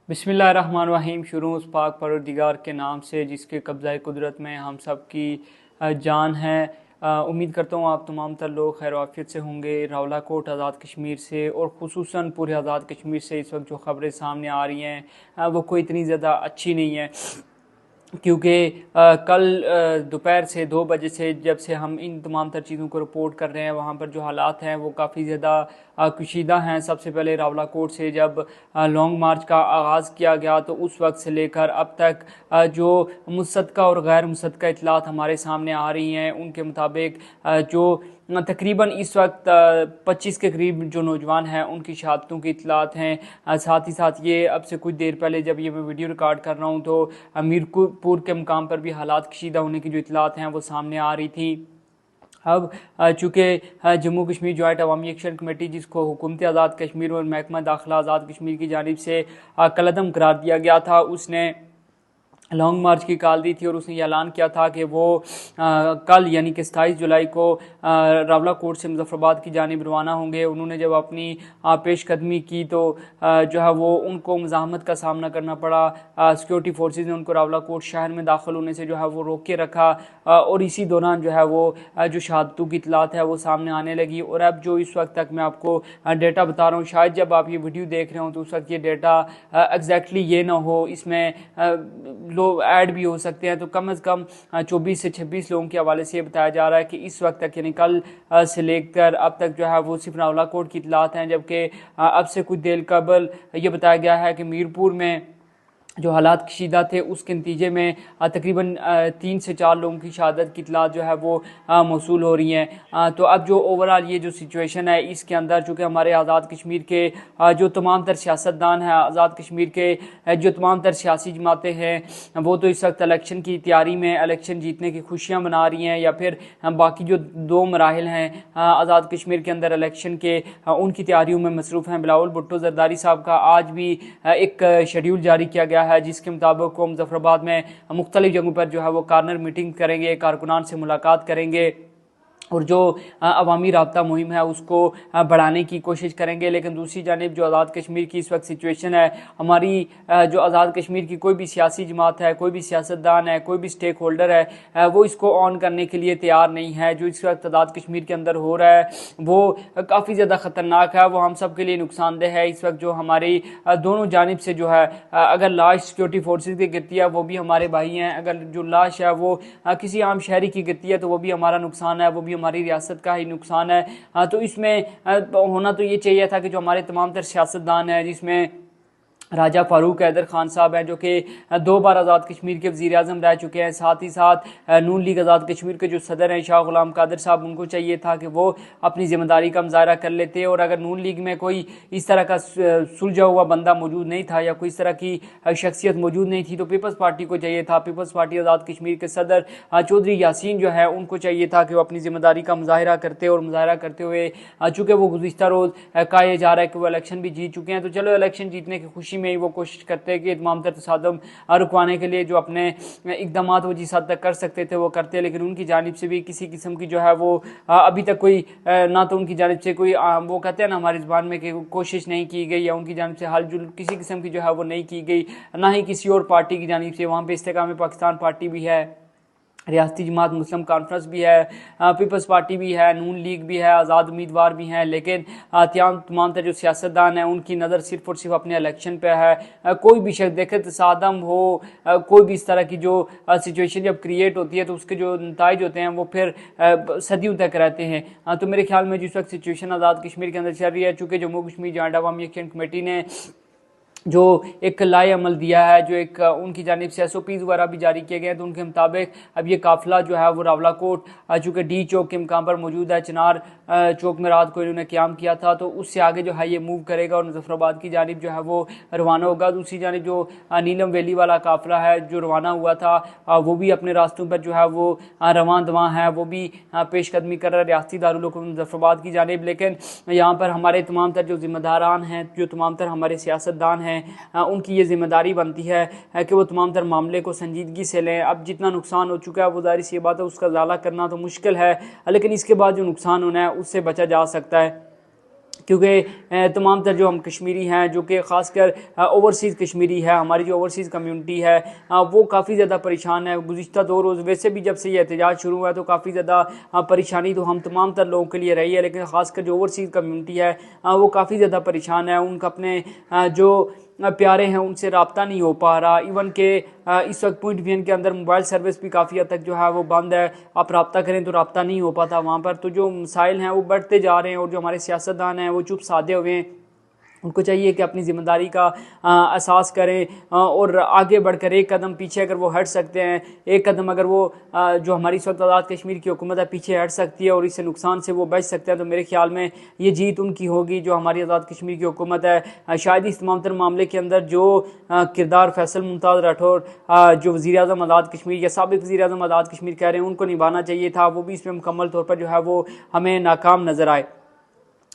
बिस्मिल्लाहिर्रहमानिर्रहीम। शुरू उस पाक परवरदिगार के नाम से जिसके कब्ज़ाए कुदरत में हम सब की जान है। उम्मीद करता हूँ आप तमाम तर लोग खैर आफियत से होंगे। रावलाकोट आज़ाद कश्मीर से और ख़ुसूसन पूरे आज़ाद कश्मीर से इस वक्त जो ख़बरें सामने आ रही हैं वो कोई इतनी ज़्यादा अच्छी नहीं है, क्योंकि कल दोपहर से 2 बजे से जब से हम इन तमाम तर चीज़ों को रिपोर्ट कर रहे हैं, वहाँ पर जो हालात हैं वो काफ़ी ज़्यादा कुशीदा हैं। सबसे पहले रावलाकोट से जब लॉन्ग मार्च का आगाज़ किया गया तो उस वक्त से लेकर अब तक जो मुसद्दक़ा और गैर मुसद्दक़ा इत्तलात हमारे सामने आ रही हैं, उनके मुताबिक जो तकरीबन इस वक्त 25 के करीब जो नौजवान हैं उनकी शहादतों की इत्तलात हैं। साथ ही साथ ये अब से कुछ देर पहले जब ये मैं वीडियो रिकॉर्ड कर रहा हूँ तो मीरपुर के मुकाम पर भी हालात कशीदा होने की जो इत्तलात हैं वो सामने आ रही थी। अब चूँकि जम्मू कश्मीर जॉइंट अवामी एक्शन कमेटी, जिसको हुकूमत आज़ाद कश्मीर और महकमा दाखिला आज़ाद कश्मीर की जानिब से कलअदम करार दिया गया था, उसने लॉन्ग मार्च की कॉल दी थी और उसने ऐलान किया था कि वो कल यानी कि 27 जुलाई को रावलाकोट से मुजफ्फराबाद की जानिब रवाना होंगे। उन्होंने जब अपनी पेशकदमी की तो जो है वो उनको मुज़ाहमत का सामना करना पड़ा। सिक्योरिटी फोर्सेस ने उनको रावलाकोट शहर में दाखिल होने से जो है वो रोक के रखा और इसी दौरान जो है वो जो शहादतों की इत्तलात है वो सामने आने लगी। और अब जो इस वक्त तक मैं आपको डेटा बता रहा हूँ, शायद जब आप ये वीडियो देख रहे हो तो उस वक्त ये डेटा एग्जैक्टली ये ना हो, इसमें लोग ऐड भी हो सकते हैं। तो कम से कम 24 से 26 लोगों के हवाले से ये बताया जा रहा है कि इस वक्त तक यानी कल से लेकर अब तक जो है वो सिर्फ रावलाकोट की इत्तलात हैं, जबकि अब से कुछ देर कबल ये बताया गया है कि मीरपुर में जो हालात कशीदा थे उसके नतीजे में तकरीबन 3 से 4 लोगों की शहादत की इत्तलात जो है वो मौसूल हो रही हैं। तो अब जो ओवरऑल ये जो सिचुएशन है इसके अंदर चूँकि हमारे आज़ाद कश्मीर के जो तमाम तर सियासतदान हैं, आज़ाद कश्मीर के जो तमाम तर सियासी जमातें हैं, वो तो इस वक्त इलेक्शन की तैयारी में इलेक्शन जीतने की खुशियाँ मना रही हैं, या फिर बाकी जो 2 मराहिल हैं आज़ाद कश्मीर के अंदर इलेक्शन के, उनकी तैयारियों में मसरूफ़ हैं। बिलावल भुट्टो ज़रदारी साहब का आज भी एक शेड्यूल जारी किया गया है, जिसके मुताबिक वो मुजफ्फराबाद में मुख्तलिफ जगहों पर जो है वो कार्नर मीटिंग करेंगे, कारकुनान से मुलाकात करेंगे और जो अवामी राब्ता मुहिम है उसको बढ़ाने की कोशिश करेंगे। लेकिन दूसरी जानिब जो आज़ाद कश्मीर की इस वक्त सिचुएशन है, हमारी जो आज़ाद कश्मीर की कोई भी सियासी जमात है, कोई भी सियासतदान है, कोई भी स्टेक होल्डर है, वो इसको ऑन करने के लिए तैयार नहीं है। जो इस वक्त आज़ाद कश्मीर के अंदर हो रहा है वो काफ़ी ज़्यादा ख़तरनाक है, वो हम सब के लिए नुकसानदेह है। इस वक्त जो हमारी दोनों जानिब से जो है अगर लाश सिक्योरिटी फोर्सेज की गिरती है वो भी हमारे भाई हैं, अगर जो लाश है वो किसी आम शहरी की गिरती है तो वो भी हमारा नुकसान है, वो भी हमारी रियासत का ही नुकसान है। तो इसमें होना तो ये चाहिए था कि जो हमारे तमाम तर सियासतदान हैं, जिसमें राजा फारूक हैदर खान साहब हैं जो कि 2 बार आज़ाद कश्मीर के वज़ीर आज़म रह चुके हैं, साथ ही साथ नून लीग आज़ाद कश्मीर के जो सदर हैं शाह गुलाम कादिर साहब, उनको चाहिए था कि वो अपनी ज़िम्मेदारी का मुज़ाहरा कर लेते। और अगर नून लीग में कोई इस तरह का सुलझा हुआ बंदा मौजूद नहीं था या कोई इस तरह की शख्सियत मौजूद नहीं थी तो पीपल्स पार्टी को चाहिए था, पीपल्स पार्टी आज़ाद कश्मीर के सदर चौधरी यासीन जो है उनको चाहिए था कि वो अपनी ज़िम्मेदारी का मुज़ाहरा करते, और मुज़ाहरा करते हुए चूँकि वो गुज़िश्ता रोज़ कहा यह जा रहा है कि वो इलेक्शन भी जीत चुके हैं, तो चलो इलेक्शन जीतने की खुशी में ही वो कोशिश करते हैं कि तमाम तर तसादम रुकवाने के लिए जो अपने इकदाम वो जिस हद तक कर सकते थे वो करते। लेकिन उनकी जानिब से भी किसी किस्म की जो है वो अभी तक कोई ना तो उनकी जानिब से कोई वो कहते हैं ना हमारी ज़बान में कि कोशिश नहीं की गई, या उनकी जानिब से हाल जुल किसी किस्म की जो है वो नहीं की गई, ना ही किसी और पार्टी की जानिब से। वहाँ पर इस्तेकाम पाकिस्तान पार्टी भी है, रियासती जमात मुस्लिम कॉन्फ्रेंस भी है, पीपल्स पार्टी भी है, नून लीग भी है, आज़ाद उम्मीदवार भी हैं, लेकिन तमाम जो सियासतदान हैं उनकी नज़र सिर्फ और सिर्फ अपने इलेक्शन पे है। कोई भी शख्स देखे तसादम हो, कोई भी इस तरह की जो सिचुएशन जब क्रिएट होती है तो उसके जो नताइज होते हैं वो फिर सदियों तक रहते हैं। तो मेरे ख्याल में जिस वक्त सिचुएशन आज़ाद कश्मीर के अंदर चल रही है, चूँकि जम्मू कश्मीर जॉइंट अवामी एक्शन कमेटी ने जो एक लाए अमल दिया है, जो एक उनकी जानिब से SOPs वगैरह भी जारी किए गए हैं, तो उनके मुताबिक अब ये काफ़िला जो है वो रावलाकोट चूँकि डी चौक के मुकाम पर मौजूद है, चिनार चौक में रात को इन्होंने क़याम किया था, तो उससे आगे जो है ये मूव करेगा और मुजफ्फराबाद की जानिब जो है वो रवाना होगा। दूसरी जानिब जो नीलम वैली वाला काफ़िला है जो रवाना हुआ था वो भी अपने रास्तों पर जो है वो रवां दवां है, वो भी पेशकदमी कर रहा है रियासती दारुल हुकूमत मुजफ्फराबाद की जानिब। लेकिन यहाँ पर हमारे तमाम तर जो ज़िम्मेदारान हैं, जो तमाम तर हमारे सियासतदान हैं, उनकी ये जिम्मेदारी बनती है कि वो तमाम तर मामले को संजीदगी से लें। अब जितना नुकसान हो चुका है वो ज़ाहिर सी बात है उसका ज़ाला करना तो मुश्किल है, लेकिन इसके बाद जो नुकसान होना है उससे बचा जा सकता है। क्योंकि तमाम तर जो हम कश्मीरी हैं, जो कि ख़ासकर ओवरसीज़ कश्मीरी है, हमारी जो ओवरसीज़ कम्युनिटी है, वो काफ़ी ज़्यादा परेशान है। गुज़िश्ता 2 रोज़ वैसे भी जब से ये एहतजाज शुरू हुआ है तो काफ़ी ज़्यादा परेशानी तो हम तमाम तर लोगों के लिए रही है, लेकिन ख़ासकर जो ओवरसीज़ कम्युनिटी है वो काफ़ी ज़्यादा परेशान है। उनका अपने जो प्यारे हैं उनसे रब्ता नहीं हो पा रहा। इवन के इस वक्त पुंछ बियन के अंदर मोबाइल सर्विस भी काफ़ी हद तक जो है वो बंद है। आप रब्ता करें तो रब्ता नहीं हो पाता वहाँ पर। तो जो मसाइल हैं वो बढ़ते जा रहे हैं और जो हमारे सियासतदान हैं वो चुप साधे हुए हैं। उनको चाहिए कि अपनी ज़िम्मेदारी का एहसास करें और आगे बढ़कर एक कदम पीछे अगर वो हट सकते हैं, एक कदम अगर वो जो हमारी इस वक्त आज़ाद कश्मीर की हुकूमत है पीछे हट सकती है और इससे नुकसान से वो बच सकते हैं, तो मेरे ख्याल में ये जीत उनकी होगी जो हमारी आज़ाद कश्मीर की हुकूमत है। शायद इस तमाम तर मामले के अंदर जो किरदार फैसल मुमताज़ राठौर जो वज़ीर आज़म आज़ाद कश्मीर या साबिक़ वज़ीर आज़म आज़ाद कश्मीर कह रहे हैं उनको निभाना चाहिए था, वो भी इसमें मुकम्मल तौर पर जो है वो हमें नाकाम नज़र आए।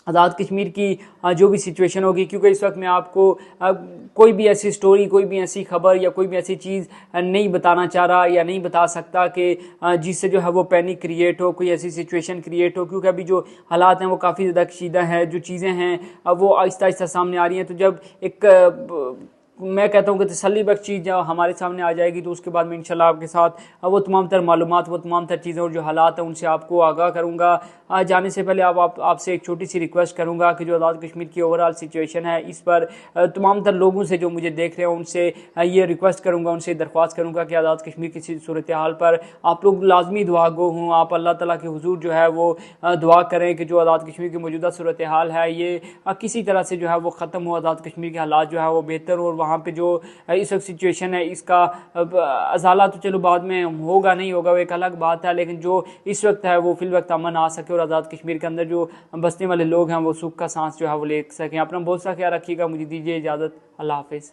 आज़ाद कश्मीर की जो भी सिचुएशन होगी, क्योंकि इस वक्त मैं आपको कोई भी ऐसी स्टोरी, कोई भी ऐसी खबर या कोई भी ऐसी चीज़ नहीं बताना चाह रहा या नहीं बता सकता कि जिससे जो है वो पैनिक क्रिएट हो, कोई ऐसी सिचुएशन क्रिएट हो, क्योंकि अभी जो हालात हैं वो काफ़ी ज़्यादा कशीदा हैं। जो चीज़ें हैं वो आहिस्ता आहिस्ता सामने आ रही हैं। तो जब एक मैं कहता हूँ कि तसल्ली बख्श चीज़ जब हमारे सामने आ जाएगी तो उसके बाद मैं इंशाल्लाह आपके साथ वो तमाम तर मालूमात, वो तमाम तर चीज़ें और जो हालात हैं उनसे आपको आगाह करूँगा। आज जाने से पहले आपसे एक छोटी सी रिक्वेस्ट करूँगा कि जो आज़ाद कश्मीर की ओवरऑल सिचुएशन है इस पर तमाम तर लोगों से जो मुझे देख रहे हैं उनसे ये रिक्वेस्ट करूँगा, उनसे दरख्वास्त करूँगा कि आज़ाद कश्मीर की सूरत हाल पर आप लोग लाजमी दुआ गो हों। आप अल्लाह ताला के हुजूर जो है वो दुआ करें कि जो आज़ाद कश्मीर की मौजूदा सूरत हाल है ये किसी तरह से जो है वो ख़त्म हो, आज़ाद कश्मीर के हालात जो है वो बेहतर हो और वहाँ पे जो इस वक्त सिचुएशन है इसका अजाला तो चलो बाद में होगा नहीं होगा वो एक अलग बात है, लेकिन जो इस वक्त है वो फिल वक्त अमन आ सके और आज़ाद कश्मीर के अंदर जो बसने वाले लोग हैं वो सुख का सांस जो है वो ले सकें। अपना बहुत सा ख्याल रखिएगा। मुझे दीजिए इजाज़त। अल्लाह हाफिज़।